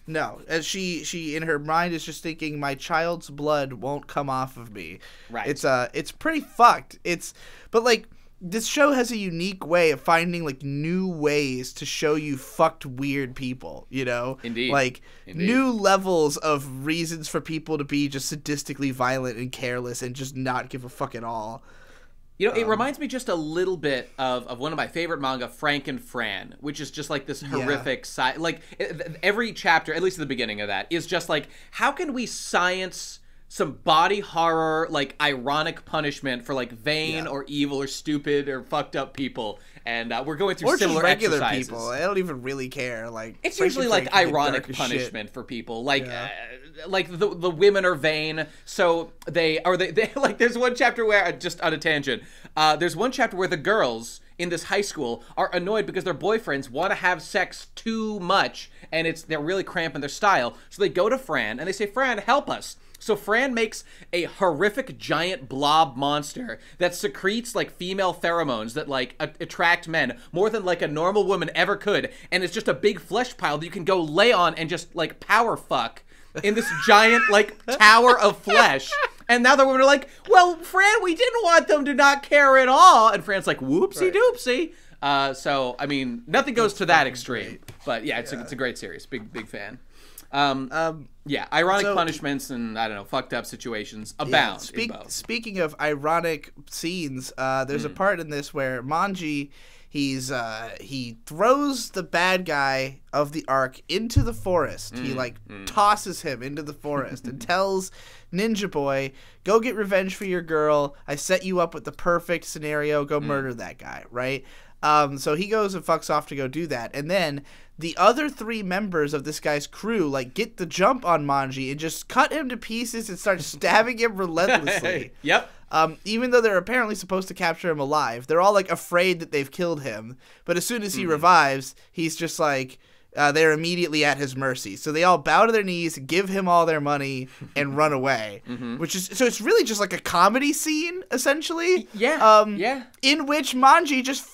No, as she in her mind is just thinking, my child's blood won't come off of me. Right. It's pretty fucked. But like, this show has a unique way of finding like new ways to show you fucked weird people, you know? Indeed. Like Indeed. new levels of reasons for people to be just sadistically violent and careless and just not give a fuck at all. You know, it reminds me just a little bit of one of my favorite manga, Frank and Fran, which is just like this horrific side. Like every chapter, at least at the beginning of that, is just like, how can we science some body horror, like ironic punishment for like vain or evil or stupid or fucked up people? And we're going through or similar just regular exercises. people. I don't even really care. Like It's Frank usually and like Frank can get ironic dark as punishment shit. for people, like the women are vain, so they like. There's one chapter where just on a tangent. There's one chapter where the girls in this high school are annoyed because their boyfriends want to have sex too much, and they're really cramping their style. So they go to Fran and they say, "Fran, help us." So Fran makes a horrific giant blob monster that secretes like female pheromones that like attract men more than like a normal woman ever could, and it's just a big flesh pile that you can go lay on and just like power fuck in this giant like tower of flesh. And now the women are like, "Well, Fran, we didn't want them to not care at all." And Fran's like, "Whoopsie doopsie." So I mean, nothing goes to that extreme, but yeah, it's a great series. Big fan. Yeah, ironic punishments and I don't know, fucked up situations abound in both. Speaking of ironic scenes, there's a part in this where Manji, he throws the bad guy of the arc into the forest. He tosses him into the forest and tells Ninja Boy, "Go get revenge for your girl. I set you up with the perfect scenario. Go murder that guy," right? So he goes and fucks off to go do that. And then the other 3 members of this guy's crew, like, get the jump on Manji and just cut him to pieces and start stabbing him relentlessly. Yep. Even though they're apparently supposed to capture him alive. They're all, like, afraid that they've killed him. But as soon as he revives, he's just like... they're immediately at his mercy. So they all bow to their knees, give him all their money, and run away. Which is so it's really just like a comedy scene, essentially. Yeah. In which Manji just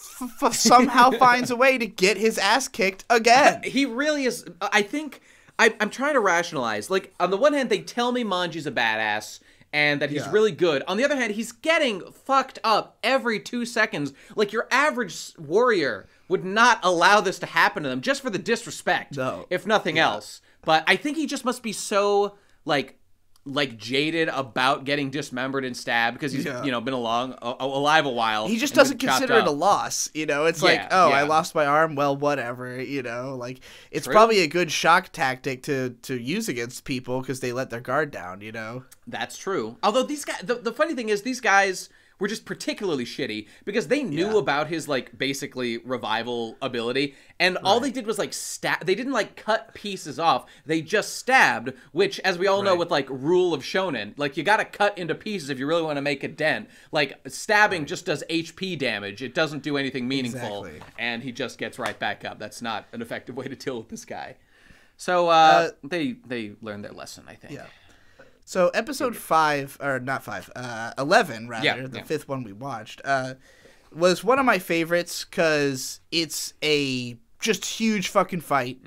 somehow finds a way to get his ass kicked again. He really is. I think I'm trying to rationalize. Like, on the one hand, they tell me Manji's a badass and that he's really good. On the other hand, he's getting fucked up every 2 seconds. Like, your average warrior would not allow this to happen to them just for the disrespect, if nothing else. But I think he just must be so, like jaded about getting dismembered and stabbed because he's, been alive a while. He just doesn't consider it a loss, It's I lost my arm, well, whatever, Like, it's probably a good shock tactic to use against people because they let their guard down, That's true. Although these guys, the funny thing is these guys were just particularly shitty because they knew about his, like, basically revival ability, and all they did was, like, stab. They didn't, like, cut pieces off. They just stabbed, which, as we all know with, like, rule of shonen, like, you gotta cut into pieces if you really want to make a dent. Like, stabbing just does HP damage. It doesn't do anything meaningful, and he just gets right back up. That's not an effective way to deal with this guy. So, they learned their lesson, I think. Yeah. So episode 5, or not 5, 11 rather, the 5th one we watched, was one of my favorites because it's a just huge fucking fight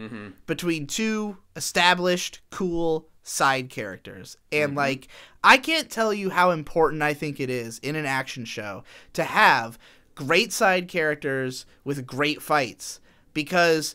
between 2 established, cool side characters. And like, I can't tell you how important I think it is in an action show to have great side characters with great fights because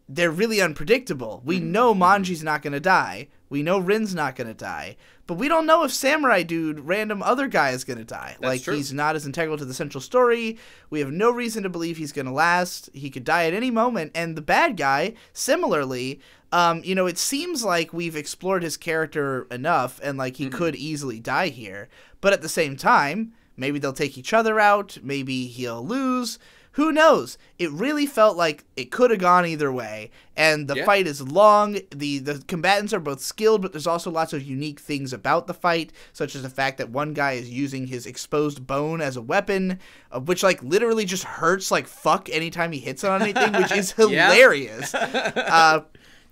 they're really unpredictable. We know Manji's not going to die. We know Rin's not going to die. But we don't know if Samurai Dude, random other guy, is going to die. That's true. He's not as integral to the central story. We have no reason to believe he's going to last. He could die at any moment. And the bad guy, similarly, it seems like we've explored his character enough and, like, he could easily die here. But at the same time, maybe they'll take each other out. Maybe he'll lose. Who knows? It really felt like it could have gone either way. And the fight is long. The combatants are both skilled, but there's also lots of unique things about the fight, such as the fact that one guy is using his exposed bone as a weapon, which, like, literally just hurts like fuck anytime he hits it on anything, which is hilarious.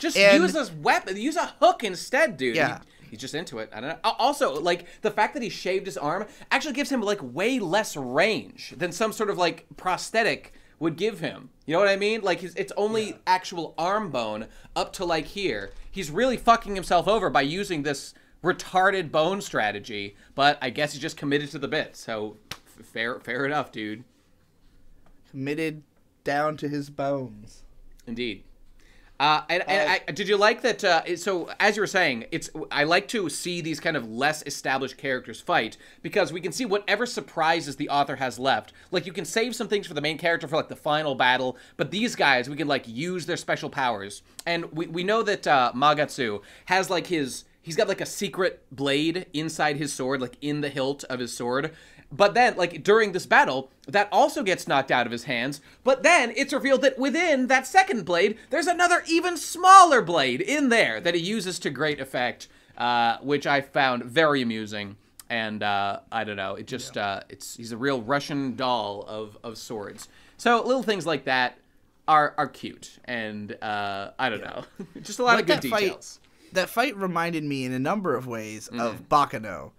Use this weapon. Use a hook instead, dude. Yeah. He's just into it. I don't know. Also, like, the fact that he shaved his arm actually gives him, like, way less range than some sort of, like, prosthetic would give him. You know what I mean? Like, it's only actual arm bone up to, like, here. He's really fucking himself over by using this retarded bone strategy, but I guess he's just committed to the bit. So, fair enough, dude. Committed down to his bones. Indeed. Did you like that? So, as you were saying, I like to see these kind of less established characters fight because we can see whatever surprises the author has left. Like, you can save some things for the main character for, like, the final battle, but these guys, we can, like, use their special powers. And we know that Magatsu has, like, he's got, like, a secret blade inside his sword, like, in the hilt of his sword. But then, like, during this battle, that also gets knocked out of his hands. But then it's revealed that within that second blade, there's another even smaller blade in there that he uses to great effect, which I found very amusing. And I don't know, it just he's a real Russian doll of swords. So little things like that are cute, and I don't know, just a lot of good details. That fight reminded me in a number of ways of Bakano.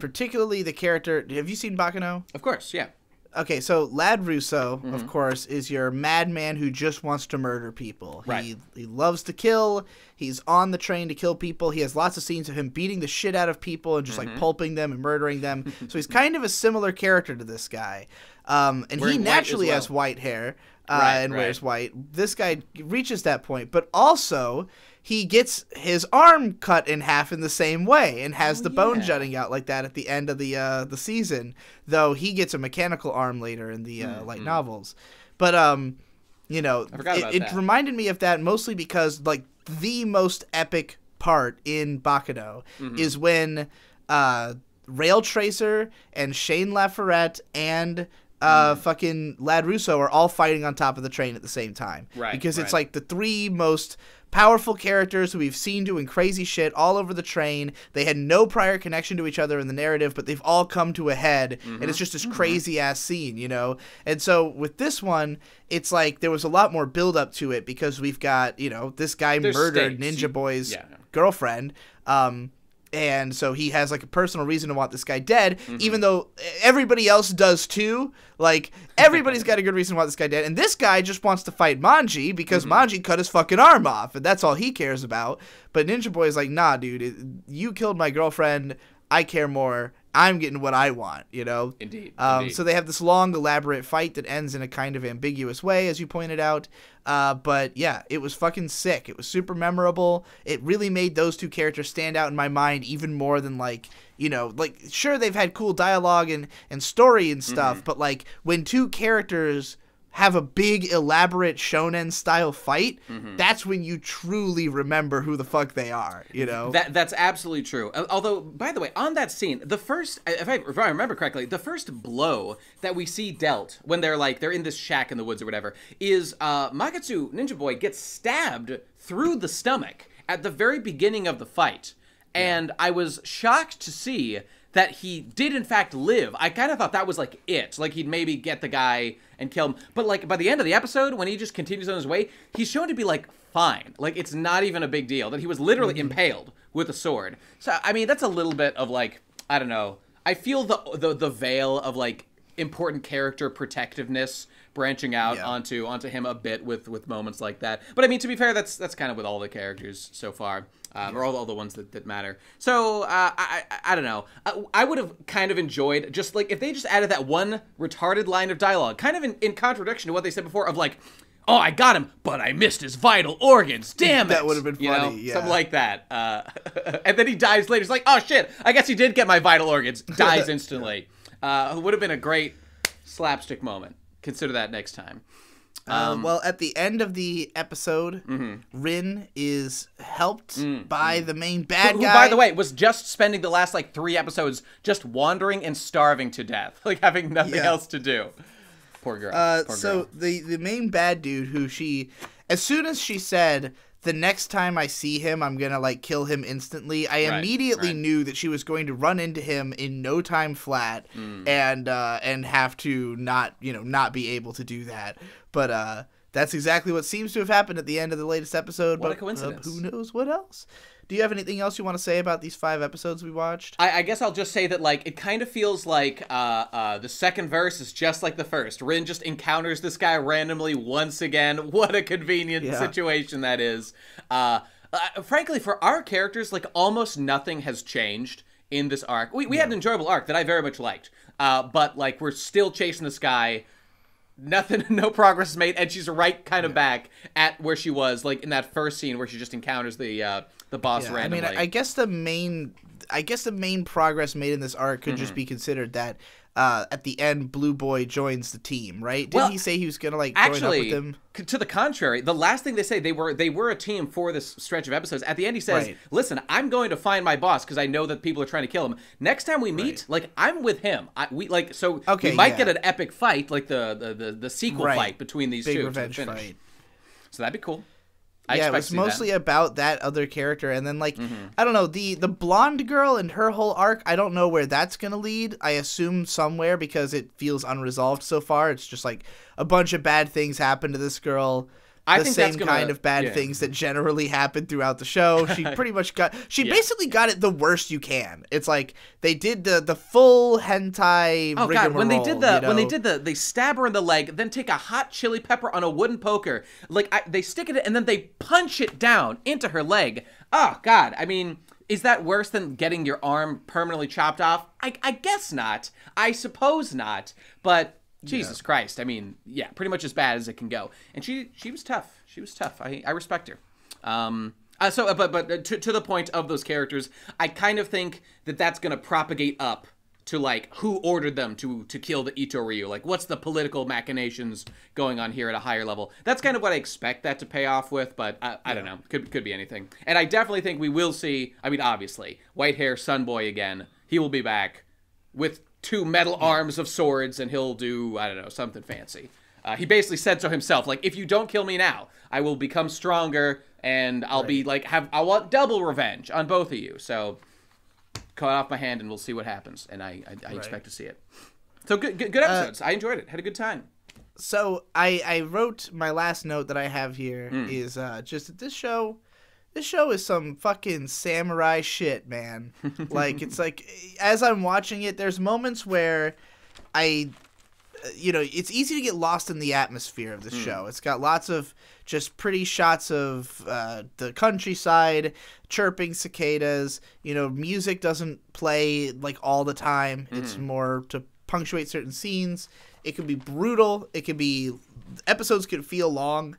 Particularly the character. Have you seen Bakano? Of course, yeah. Okay, so Lad Russo, of course, is your madman who just wants to murder people. Right. He loves to kill. He's on the train to kill people. He has lots of scenes of him beating the shit out of people and just like pulping them and murdering them. So he's kind of a similar character to this guy. And he naturally has white hair and wears white. This guy reaches that point, but also he gets his arm cut in half in the same way and has the bone jutting out like that at the end of the season, though he gets a mechanical arm later in the light novels. But you know, it reminded me of that mostly because like the most epic part in Bakano is when Rail Tracer and Shane Laforet and fucking Lad Russo are all fighting on top of the train at the same time. Right. Because it's like the three most powerful characters who we've seen doing crazy shit all over the train. They had no prior connection to each other in the narrative, but they've all come to a head, and it's just this crazy-ass scene, you know? And so with this one, it's like there was a lot more build-up to it because we've got, you know, this guy murdered Ninja Boy's girlfriend, and so he has, like, a personal reason to want this guy dead, even though everybody else does, too. Like, everybody's got a good reason to want this guy dead. And this guy just wants to fight Manji because Manji cut his fucking arm off, and that's all he cares about. But Ninja Boy is like, nah, dude, you killed my girlfriend. I care more. I'm getting what I want, you know? Indeed. So they have this long, elaborate fight that ends in a kind of ambiguous way, as you pointed out. But yeah, it was fucking sick. It was super memorable. It really made those two characters stand out in my mind even more than, like, you know, like, sure, they've had cool dialogue and story and stuff, but, like, when two characters have a big, elaborate shonen-style fight, that's when you truly remember who the fuck they are, you know? That's absolutely true. Although, by the way, on that scene, the first, if I remember correctly, the first blow that we see dealt when they're in this shack in the woods or whatever, is Magatsu Ninja Boy gets stabbed through the stomach at the very beginning of the fight. And I was shocked to see that he did in fact live. I kind of thought that was like it. Like he'd maybe get the guy and kill him. But like by the end of the episode, when he just continues on his way, he's shown to be like fine. Like it's not even a big deal. That he was literally impaled with a sword. So I mean that's a little bit of like, I don't know. I feel the veil of like important character protectiveness branching out onto him a bit with moments like that. But I mean, to be fair, that's kind of with all the characters so far, or all the ones that matter. So I don't know. I would have kind of enjoyed just like if they just added that one retarded line of dialogue, kind of in contradiction to what they said before of like, oh, I got him, but I missed his vital organs. Damn it. That would have been funny, you know? Something like that. And then he dies later. It's like, oh shit, I guess he did get my vital organs. Dies instantly. It would have been a great slapstick moment. Consider that next time. Well, at the end of the episode, Rin is helped by the main bad guy. Who, by the way, was just spending the last, like, 3 episodes just wandering and starving to death. Like, having nothing else to do. Poor girl. So the main bad dude who as soon as she said, the next time I see him, I'm going to, like, kill him instantly, I immediately knew that she was going to run into him in no time flat and have to not be able to do that. But that's exactly what seems to have happened at the end of the latest episode. What but a coincidence. Who knows what else? Do you have anything else you want to say about these 5 episodes we watched? I guess I'll just say that, like, it kind of feels like the second verse is just like the first. Rin just encounters this guy randomly once again. What a convenient situation that is. Frankly, for our characters, like, almost nothing has changed in this arc. We had an enjoyable arc that I very much liked. But, like, we're still chasing this guy. Nothing, no progress is made, and she's right kind of back at where she was, like, in that first scene where she just encounters the boss randomly. I mean, I guess the main progress made in this arc could just be considered that at the end, Blue Boy joins the team, right? Didn't he say he was gonna, like, join up with them? To the contrary, the last thing they say, they were a team for this stretch of episodes. At the end, he says, "Listen, I'm going to find my boss because I know that people are trying to kill him. Next time we meet, like, I'm with him. We might get an epic fight, like the sequel fight between these Big two. revenge fight. So that'd be cool." It was mostly about that other character, and then, like, I don't know, the blonde girl and her whole arc, I don't know where that's gonna lead. I assume somewhere, because it feels unresolved so far. It's just like a bunch of bad things happen to this girl. I think same kind of bad things that generally happen throughout the show. She pretty much basically got it the worst you can. It's like they did the full hentai. Oh god, when they did they stab her in the leg, then take a hot chili pepper on a wooden poker, like they stick it and then they punch it down into her leg. Oh god, I mean, is that worse than getting your arm permanently chopped off? I guess not. I suppose not. But Jesus Christ. I mean, yeah, pretty much as bad as it can go. And she was tough. She was tough. I respect her. But to the point of those characters, I kind of think that that's going to propagate up to, like, who ordered them to kill the Ito Ryu. Like, what's the political machinations going on here at a higher level? That's kind of what I expect that to pay off with, but I don't know. Could be anything. And I definitely think we will see, I mean, obviously, white hair Sunboy again. He will be back with 2 metal arms of swords, and he'll do, I don't know, something fancy. He basically said so himself, like, if you don't kill me now, I will become stronger, and I'll be, like, I want double revenge on both of you. So, cut off my hand, and we'll see what happens, and I expect to see it. So, good episodes. I enjoyed it. Had a good time. So, I wrote my last note that I have here is just that this show is some fucking samurai shit, man. Like, it's like, as I'm watching it, there's moments where it's easy to get lost in the atmosphere of the show. It's got lots of just pretty shots of the countryside, chirping cicadas. Music doesn't play, like, all the time. It's more to punctuate certain scenes. It can be brutal. Episodes can feel long.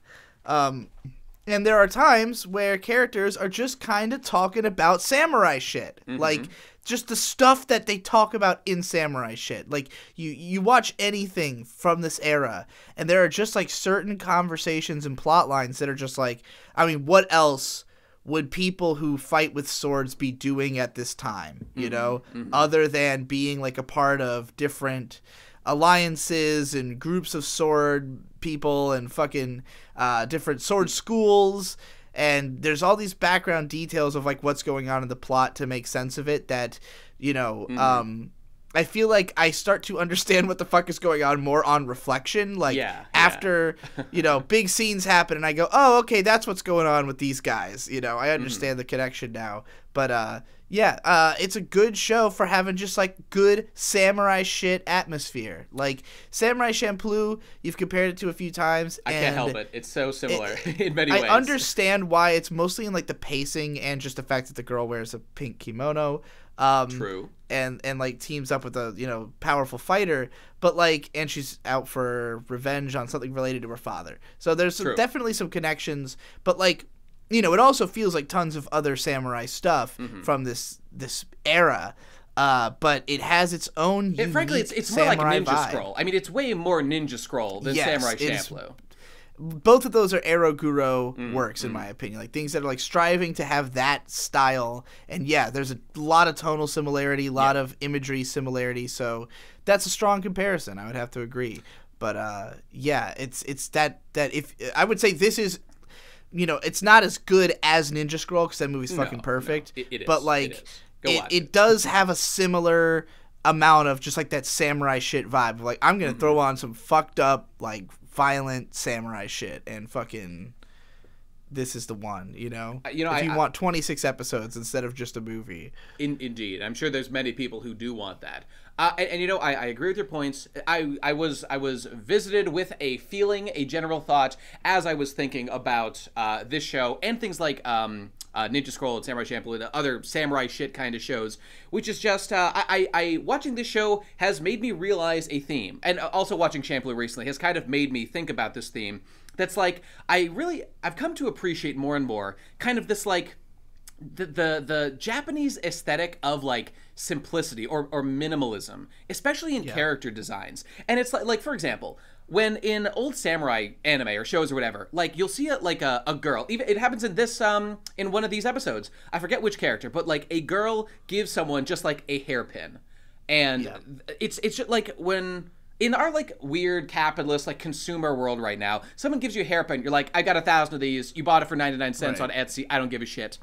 And there are times where characters are just kind of talking about samurai shit. Like, just the stuff that they talk about in samurai shit. Like, you watch anything from this era, and there are just, like, certain conversations and plot lines that are just like, I mean, what else would people who fight with swords be doing at this time, other than being, like, a part of different alliances and groups of sword people and fucking different sword schools, and there's all these background details of, like, what's going on in the plot to make sense of it that I feel like I start to understand what the fuck is going on more on reflection, like after big scenes happen and I go, oh, okay, that's what's going on with these guys. I understand the connection now. But it's a good show for having just, like, good samurai shit atmosphere. Like, Samurai Champloo, you've compared it to a few times. I can't help it. It's so similar in many ways. I understand why it's mostly in, like, the pacing and just the fact that the girl wears a pink kimono. True. And like, teams up with a, powerful fighter. But, like, and she's out for revenge on something related to her father. So there's definitely some connections. But, like, it also feels like tons of other samurai stuff from this era, but it has its own unique frankly, it's more like Ninja vibe. Scroll. I mean, it's way more Ninja Scroll than Samurai Champloo. Both of those are Eroguro works, in my opinion. Like, things that are, like, striving to have that style. And, there's a lot of tonal similarity, a lot of imagery similarity. So that's a strong comparison. I would have to agree. But, it's that if I would say this is, it's not as good as Ninja Scroll because that movie's fucking perfect. No, it is. But, like, it does have a similar amount of just, like, that samurai shit vibe. Like, I'm going to throw on some fucked up, like, violent samurai shit, and fucking this is the one, if you want 26 episodes instead of just a movie. Indeed. I'm sure there's many people who do want that. And I agree with your points. I was visited with a feeling, a general thought, as I was thinking about this show and things like Ninja Scroll and Samurai Champloo and other samurai shit kind of shows, which is just, I watching this show has made me realize a theme. And also watching Champloo recently has kind of made me think about this theme. That's like, I've come to appreciate more and more kind of this like, the Japanese aesthetic of like simplicity or minimalism, especially in character designs. And it's like for example, when in old samurai anime or shows or whatever, like you'll see a girl, even it happens in this in one of these episodes, I forget which character, but like a girl gives someone just like a hairpin. And it's just like when in our like weird capitalist like consumer world right now, someone gives you a hairpin, you're like, I got 1,000 of these, you bought it for 99 cents on Etsy, I don't give a shit.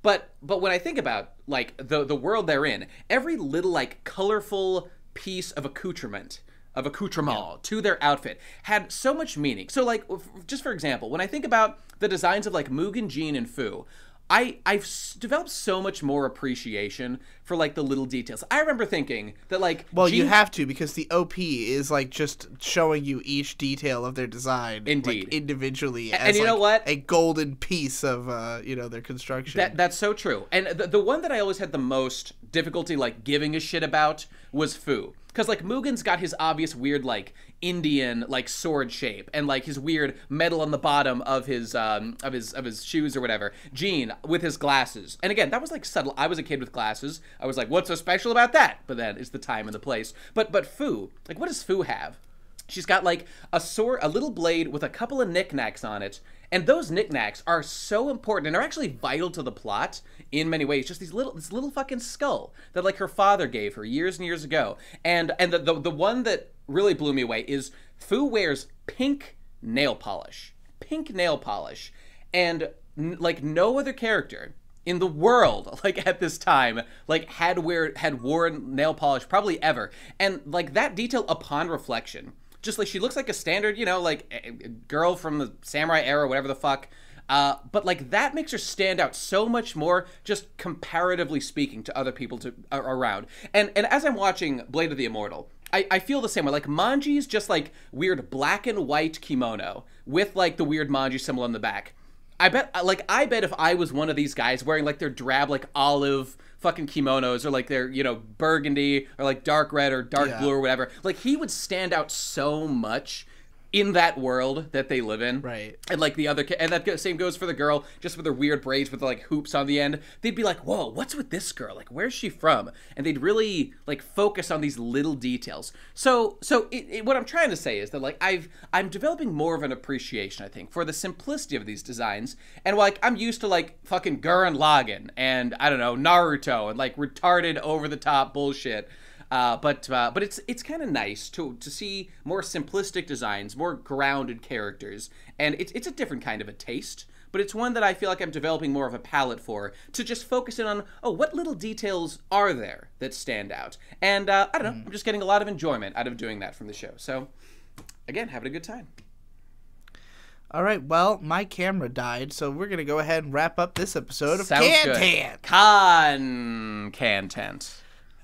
But when I think about like the world they're in, every little like colorful piece of accoutrement to their outfit had so much meaning. So like just for example, when I think about the designs of like Mugen, Jean, and Fu, I've developed so much more appreciation for like the little details. I remember thinking that like you have to, because the OP is like just showing you each detail of their design, indeed, like, individually, and you know what, a golden piece of their construction. That's so true. And the one that I always had the most difficulty like giving a shit about was Fu. Because like Mugen's got his obvious weird like Indian like sword shape and like his weird metal on the bottom of his shoes or whatever. Jean with his glasses, and again that was like subtle. I was a kid with glasses. I was like, what's so special about that? But then it's the time and the place. But Fu, like, what does Fu have? She's got like a sword, a little blade with a couple of knickknacks on it. And those knickknacks are so important and are actually vital to the plot in many ways. Just this little fucking skull that like her father gave her years and years ago. And the one that really blew me away is Fu wears pink nail polish. Pink nail polish. And like no other character in the world, like at this time, like had worn nail polish probably ever. And like that detail upon reflection, just like she looks like a standard, like a girl from the samurai era, whatever the fuck. But like that makes her stand out so much more, just comparatively speaking to other people around. And as I'm watching Blade of the Immortal, I feel the same way. Like Manji's just like weird black and white kimono with like the weird Manji symbol on the back. I bet if I was one of these guys wearing like their drab like olive fucking kimonos or like their burgundy or like dark red or dark blue or whatever, like he would stand out so much in that world that they live in. Right. And like and that same goes for the girl, just with her weird braids with like hoops on the end. They'd be like, whoa, what's with this girl? Like, where's she from? And they'd really like focus on these little details. So what I'm trying to say is that like I'm developing more of an appreciation, I think, for the simplicity of these designs. And like I'm used to like fucking Gurren Lagann and I don't know, Naruto and like retarded over the top bullshit. But it's kind of nice to see more simplistic designs, more grounded characters, and it's a different kind of a taste, but it's one that I feel like I'm developing more of a palette for, to just focus in on, what little details are there that stand out, and I don't know, I'm just getting a lot of enjoyment out of doing that from the show. So, again, having a good time. All right, well, my camera died, so we're going to go ahead and wrap up this episode of Sounds Content. Content.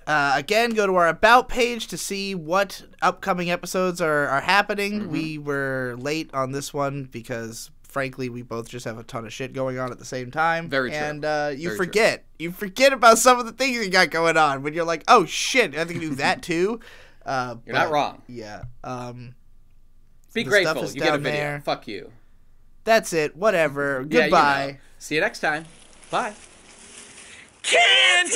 Again, go to our About page to see what upcoming episodes are happening. Mm-hmm. We were late on this one because, frankly, we both just have a ton of shit going on at the same time. Very true. And you forget about some of the things you got going on when you're like, oh, shit, I have to do that too. You're not wrong. Yeah. Be grateful. You get a video. There. Fuck you. That's it. Whatever. Goodbye. See you next time. Bye. Content!